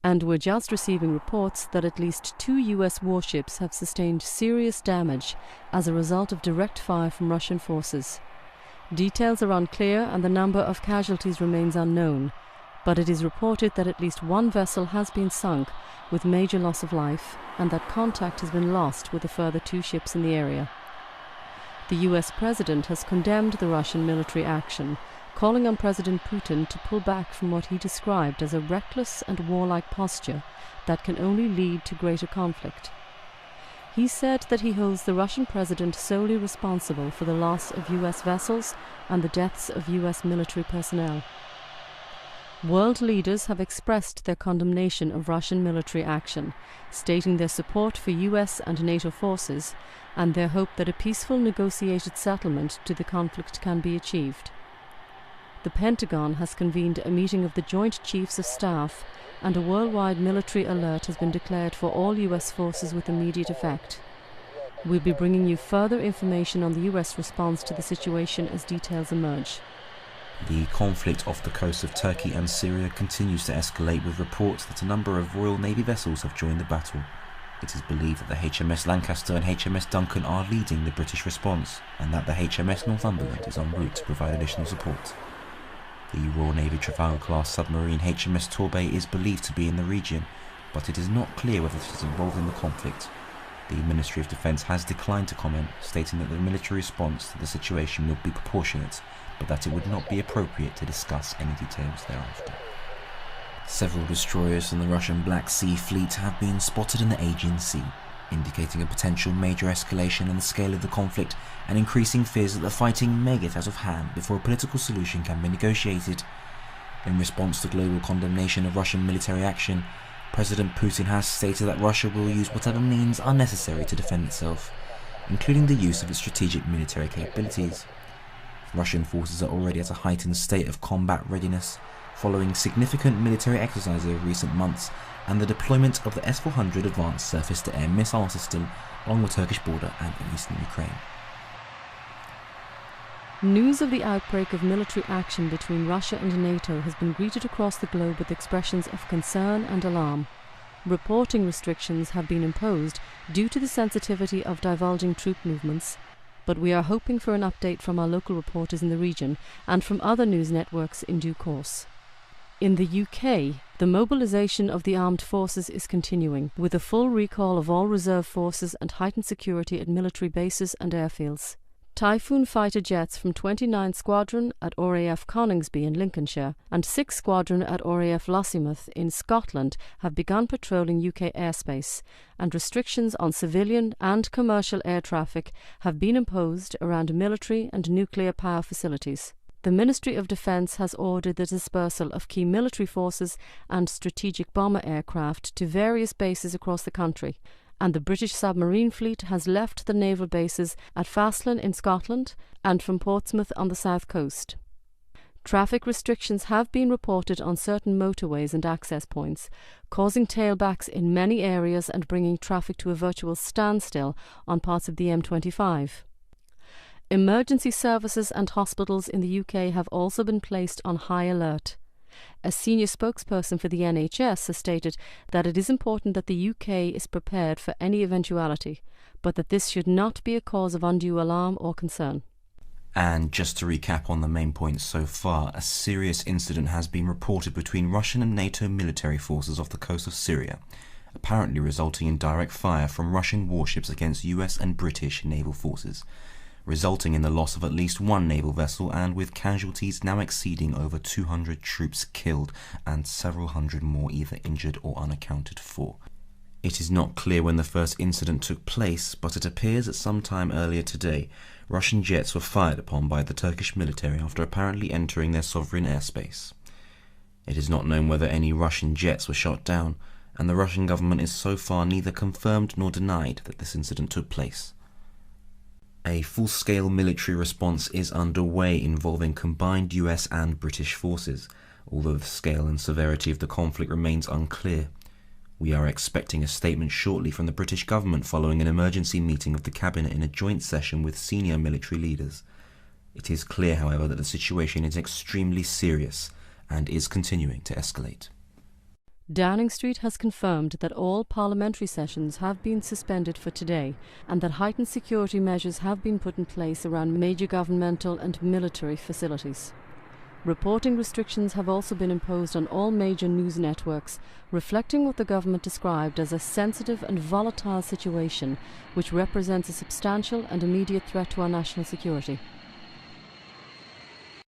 And we're just receiving reports that at least 2 US warships have sustained serious damage as a result of direct fire from Russian forces. Details are unclear and the number of casualties remains unknown, but it is reported that at least 1 vessel has been sunk with major loss of life and that contact has been lost with a further 2 ships in the area. The US president has condemned the Russian military action, calling on President Putin to pull back from what he described as a reckless and warlike posture that can only lead to greater conflict. He said that he holds the Russian president solely responsible for the loss of US vessels and the deaths of US military personnel. World leaders have expressed their condemnation of Russian military action, stating their support for US and NATO forces and their hope that a peaceful negotiated settlement to the conflict can be achieved. The Pentagon has convened a meeting of the Joint Chiefs of Staff, and a worldwide military alert has been declared for all US forces with immediate effect. We'll be bringing you further information on the US response to the situation as details emerge. The conflict off the coast of Turkey and Syria continues to escalate, with reports that a number of Royal Navy vessels have joined the battle. It is believed that the HMS Lancaster and HMS Duncan are leading the British response, and that the HMS Northumberland is en route to provide additional support. The Royal Navy Trafalgar-class submarine HMS Torbay is believed to be in the region, but it is not clear whether it is involved in the conflict. The Ministry of Defence has declined to comment, stating that the military response to the situation will be proportionate, but that it would not be appropriate to discuss any details thereafter. Several destroyers from the Russian Black Sea Fleet have been spotted in the Aegean Sea, indicating a potential major escalation in the scale of the conflict and increasing fears that the fighting may get out of hand before a political solution can be negotiated. In response to global condemnation of Russian military action, President Putin has stated that Russia will use whatever means are necessary to defend itself, including the use of its strategic military capabilities. Russian forces are already at a heightened state of combat readiness, following significant military exercises over recent months and the deployment of the S-400 advanced surface-to-air missile system along the Turkish border and in eastern Ukraine. News of the outbreak of military action between Russia and NATO has been greeted across the globe with expressions of concern and alarm. Reporting restrictions have been imposed due to the sensitivity of divulging troop movements, but we are hoping for an update from our local reporters in the region and from other news networks in due course. In the UK, the mobilisation of the armed forces is continuing, with a full recall of all reserve forces and heightened security at military bases and airfields. Typhoon fighter jets from 29th Squadron at RAF Coningsby in Lincolnshire and 6th Squadron at RAF Lossiemouth in Scotland have begun patrolling UK airspace, and restrictions on civilian and commercial air traffic have been imposed around military and nuclear power facilities. The Ministry of Defence has ordered the dispersal of key military forces and strategic bomber aircraft to various bases across the country, and the British submarine fleet has left the naval bases at Faslane in Scotland and from Portsmouth on the south coast. Traffic restrictions have been reported on certain motorways and access points, causing tailbacks in many areas and bringing traffic to a virtual standstill on parts of the M25. Emergency services and hospitals in the UK have also been placed on high alert. A senior spokesperson for the NHS has stated that it is important that the UK is prepared for any eventuality, but that this should not be a cause of undue alarm or concern. And just to recap on the main points so far, a serious incident has been reported between Russian and NATO military forces off the coast of Syria, apparently resulting in direct fire from Russian warships against US and British naval forces, resulting in the loss of at least 1 naval vessel and with casualties now exceeding over 200 troops killed and several hundred more either injured or unaccounted for. It is not clear when the first incident took place, but it appears that sometime earlier today, Russian jets were fired upon by the Turkish military after apparently entering their sovereign airspace. It is not known whether any Russian jets were shot down, and the Russian government is so far neither confirmed nor denied that this incident took place. A full-scale military response is underway involving combined US and British forces, although the scale and severity of the conflict remains unclear. We are expecting a statement shortly from the British government following an emergency meeting of the cabinet in a joint session with senior military leaders. It is clear, however, that the situation is extremely serious and is continuing to escalate. Downing Street has confirmed that all parliamentary sessions have been suspended for today and that heightened security measures have been put in place around major governmental and military facilities. Reporting restrictions have also been imposed on all major news networks, reflecting what the government described as a sensitive and volatile situation which represents a substantial and immediate threat to our national security.